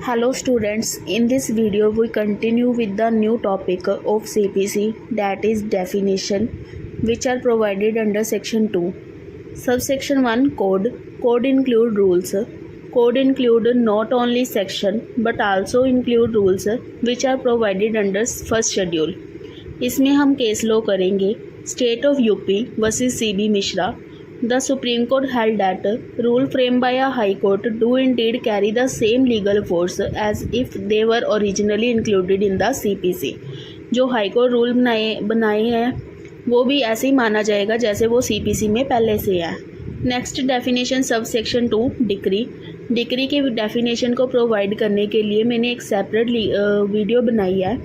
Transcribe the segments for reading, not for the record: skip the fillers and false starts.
Hello students, in this video we continue with the new topic of CPC, that is definition, which are provided under section 2. Subsection 1 code. Code include rules. Code include not only section but also include rules which are provided under first schedule. इसमें हम case law करेंगे. State of UP versus CB Mishra. The Supreme Court held that rule framed by a High Court do indeed carry the same legal force as if they were originally included in the CPC. जो high court rule बनाए हैं वो भी ऐसे ही माना जाएगा जैसे वो CPC में पहले से है. Next definition sub section 2 decree. Decree की डेफिनेशन को प्रोवाइड करने के लिए मैंने एक सेपरेट वीडियो बनाई है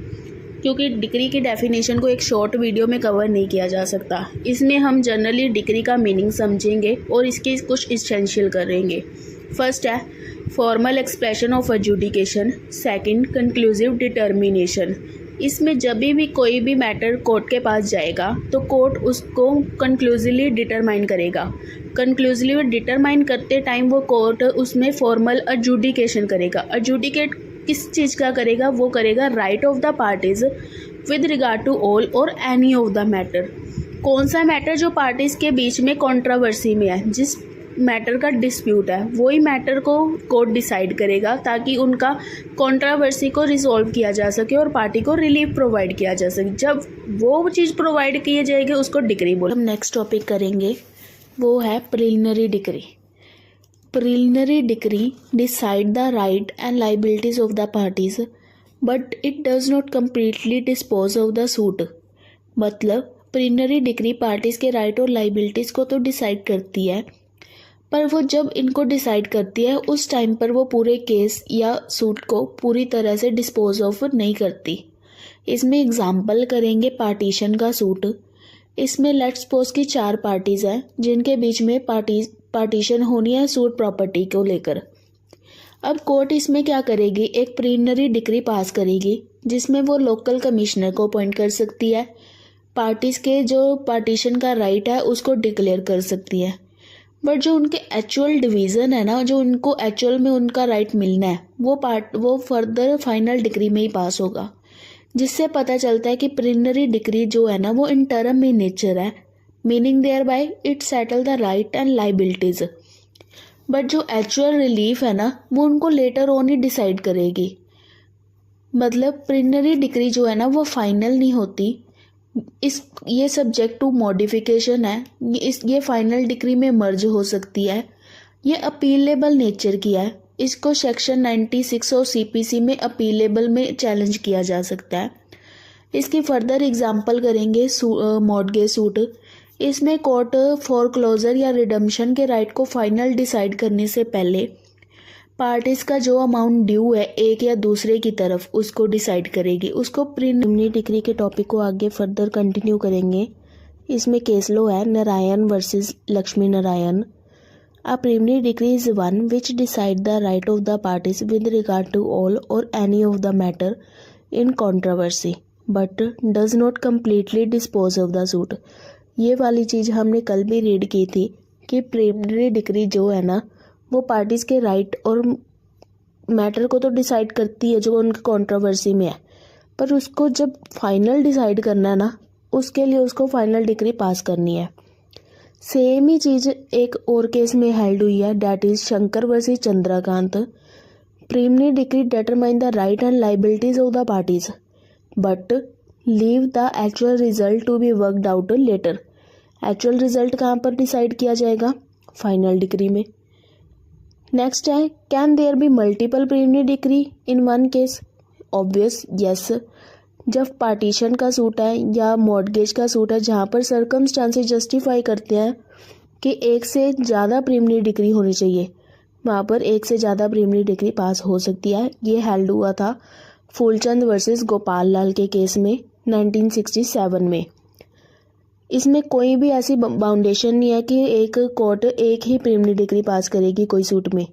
क्योंकि डिक्री की डेफिनेशन को एक शॉर्ट वीडियो में कवर नहीं किया जा सकता. इसमें हम जनरली डिक्री का मीनिंग समझेंगे और इसके कुछ इसेंशियल करेंगे. फर्स्ट है formal expression of adjudication. Second conclusive determination. इसमें जब भी कोई भी मैटर कोर्ट के पास जाएगा तो कोर्ट उसको कंक्लूसिवली डिटरमाइन करेगा. कंक्लूसिवली डिटरमाइन करते टाइम वो कोर्ट उसमें फॉर्मल एडजुडिकेशन करेगा. एडजुडिकेट किस चीज़ का करेगा? वो करेगा right of the parties with regard to all or any of the matter. कौन सा मैटर जो पार्टीज के बीच में कंट्रोवर्सी में है, जिस मैटर का डिस्प्यूट है, वही मैटर को कोर्ट डिसाइड करेगा ताकि उनका कंट्रोवर्सी को रिजॉल्व किया जा सके और पार्टी को रिलीफ प्रोवाइड किया जा सके. जब वो चीज़ प्रोवाइड की जाएगी उसको डिक्री बोल. हम नेक्स्ट टॉपिक करेंगे वो है preliminary decree. Preliminary decree decide the right and liabilities of the parties, but it does not completely dispose of the suit. मतलब प्रिलिमिनरी डिक्री पार्टीज के राइट और लाइबिलिटीज़ को तो डिसाइड करती है, पर वो जब इनको डिसाइड करती है उस टाइम पर वो पूरे केस या सूट को पूरी तरह से डिस्पोज ऑफ नहीं करती. इसमें एग्जाम्पल करेंगे पार्टीशन का सूट. इसमें लेट्स सपोज की 4 पार्टीज़ हैं जिनके बीच में पार्टीशन होनी है सूट प्रॉपर्टी को लेकर. अब कोर्ट इसमें क्या करेगी, एक प्रिलिमिनरी डिक्री पास करेगी जिसमें वो लोकल कमिश्नर को अपॉइंट कर सकती है. पार्टीज के जो पार्टीशन का राइट है उसको डिक्लेयर कर सकती है. बट जो उनके एक्चुअल डिवीज़न है ना, जो उनको एक्चुअल में उनका राइट मिलना है, वो फर्दर फाइनल डिक्री में ही पास होगा. जिससे पता चलता है कि प्रिलिमिनरी डिक्री जो है ना वो इंटरम इन नेचर है, meaning thereby it settle the right and liabilities. But जो एक्चुअल रिलीफ है ना वो उनको लेटर ऑन ही डिसाइड करेगी. मतलब प्रिलिमिनरी डिक्री जो है ना वो फाइनल नहीं होती. ये सब्जेक्ट टू मॉडिफिकेशन है. ये फाइनल डिक्री में मर्ज हो सकती है. ये अपीलेबल नेचर की है. इसको सेक्शन 96 और CPC में अपीलेबल में चैलेंज किया जा सकता है. इसकी फर्दर एग्जांपल करेंगे मॉर्टगेज सूट. इसमें कोर्ट फोरक्लोजर या रिडम्पशन के राइट को फाइनल डिसाइड करने से पहले पार्टीज का जो अमाउंट ड्यू है एक या दूसरे की तरफ उसको डिसाइड करेगी. उसको प्रिलिमिनरी डिक्री के टॉपिक को आगे फर्दर कंटिन्यू करेंगे. इसमें केस लॉ है Narayan versus Lakshmi Narayan. A preliminary decree is one which decide the right of the parties with regard to all or any of the matter in controversy, but does not completely dispose of the suit. ये वाली चीज़ हमने कल भी read की थी कि preliminary decree जो है ना वो पार्टीज़ के राइट और मैटर को तो डिसाइड करती है जो उनके कंट्रोवर्सी में है, पर उसको जब फाइनल डिसाइड करना है ना उसके लिए उसको फाइनल डिक्री पास करनी है. सेम ही चीज़ एक और केस में हेल्ड हुई है, that is Shankar versus Chandrakant. Preliminary decree determine the right and liabilities of the parties but leave the actual result to be worked out later. Actual result कहाँ पर decide किया जाएगा? फाइनल डिक्री में. नेक्स्ट है can there be multiple preliminary decree in one case? Obvious yes. जब partition का suit है या मॉर्टगेज का सूट है जहाँ पर सर्कमस्टांसेस जस्टिफाई करते हैं कि एक से ज़्यादा प्रिलिमिनरी डिक्री होनी चाहिए, वहाँ पर एक से ज़्यादा प्रिलिमिनरी डिक्री पास हो सकती है. ये हेल्ड हुआ था फूलचंद वर्सेस गोपाल लाल के केस में 1967 में. इसमें कोई भी ऐसी बाउंडेशन नहीं है कि एक कोर्ट एक ही प्रिलिमिनरी डिक्री पास करेगी कोई सूट में.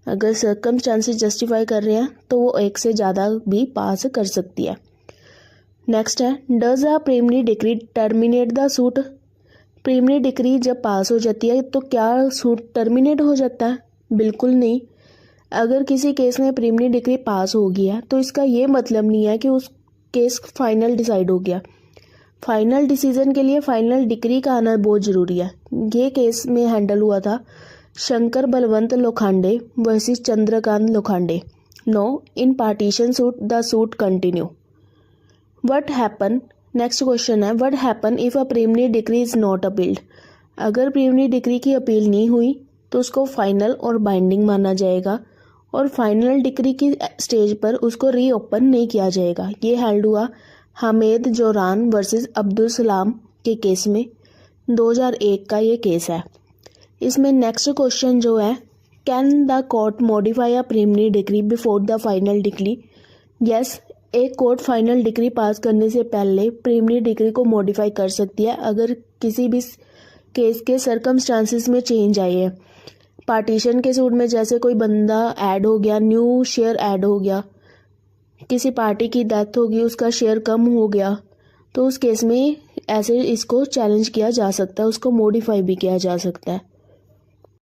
अगर सर्कमस्टांसेस जस्टिफाई कर रहे हैं तो वो एक से ज़्यादा भी पास कर सकती है. नेक्स्ट है does a preliminary decree terminate the suit? Preliminary decree जब पास हो जाती है तो क्या सूट टर्मिनेट हो जाता है? बिल्कुल नहीं. अगर किसी केस में प्रीलिमिनरी डिग्री पास हो गया तो इसका ये मतलब नहीं है कि उस केस फाइनल डिसाइड हो गया। फाइनल डिसीजन के लिए फाइनल डिग्री का आना बहुत ज़रूरी है। ये केस में हैंडल हुआ था Shankar Balwant Lokhande versus Chandrakant Lokhande. No in partition suit the suit continue. What happen, next question है what happen if a preliminary decree is not appealed. अगर प्रीलिमिनरी डिग्री की अपील नहीं हुई तो उसको फाइनल और बाइंडिंग माना जाएगा और फाइनल डिग्री की स्टेज पर उसको रीओपन नहीं किया जाएगा। ये हेल्ड हुआ हामिद जोरान वर्सेस अब्दुल सलाम के केस में, 2001 का ये केस है। इसमें नेक्स्ट क्वेश्चन जो है, can the court modify a preliminary degree before the final decree. Yes, एक कोर्ट फाइनल डिग्री पास करने से पहले प्रीलिमिनरी डिग्री को मॉडिफाई कर सकती है अगर किसी भी केस के सर्कमस्टांसिस में चेंज आए हैं। पार्टीशन के सूट में जैसे कोई बंदा ऐड हो गया, न्यू शेयर ऐड हो गया, किसी पार्टी की डेथ होगी, उसका शेयर कम हो गया, तो उस केस में ऐसे इसको चैलेंज किया जा सकता है, उसको मॉडिफाई भी किया जा सकता है।